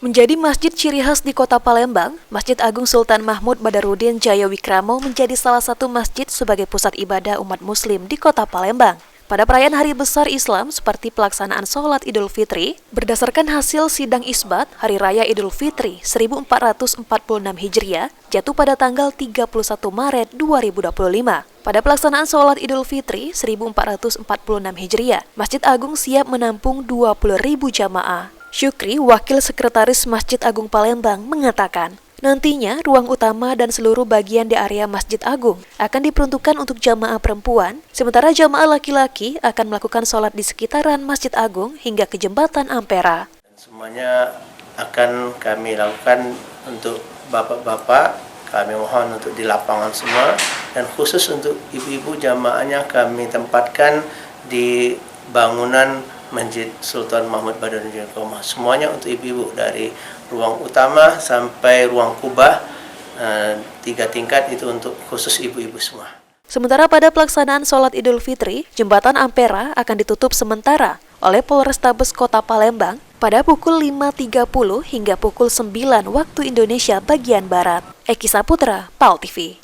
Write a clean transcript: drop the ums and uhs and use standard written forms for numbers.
Menjadi masjid ciri khas di kota Palembang, Masjid Agung Sultan Mahmud Badarudin Jayawikramo menjadi salah satu masjid sebagai pusat ibadah umat muslim di kota Palembang. Pada perayaan hari besar Islam seperti pelaksanaan sholat Idul Fitri, berdasarkan hasil sidang isbat, Hari Raya Idul Fitri 1446 Hijriah jatuh pada tanggal 31 Maret 2025. Pada pelaksanaan sholat Idul Fitri 1446 Hijriah, Masjid Agung siap menampung 20.000 jamaah. Syukri, Wakil Sekretaris Masjid Agung Palembang, mengatakan, nantinya ruang utama dan seluruh bagian di area Masjid Agung akan diperuntukkan untuk jamaah perempuan, sementara jamaah laki-laki akan melakukan sholat di sekitaran Masjid Agung hingga ke Jembatan Ampera. Semuanya akan kami lakukan untuk bapak-bapak, kami mohon untuk di lapangan semua, dan khusus untuk ibu-ibu jamaahnya kami tempatkan di bangunan Masjid Sultan Mahmud Badarudin Jayawikramo. Semuanya untuk ibu-ibu, dari ruang utama sampai ruang kubah, 3 tingkat itu untuk khusus ibu-ibu semua. Sementara pada pelaksanaan sholat Idul Fitri, Jembatan Ampera akan ditutup sementara oleh Polrestabes Kota Palembang pada pukul 5.30 hingga pukul 9 waktu Indonesia bagian Barat. Eki Saputra, PAL TV.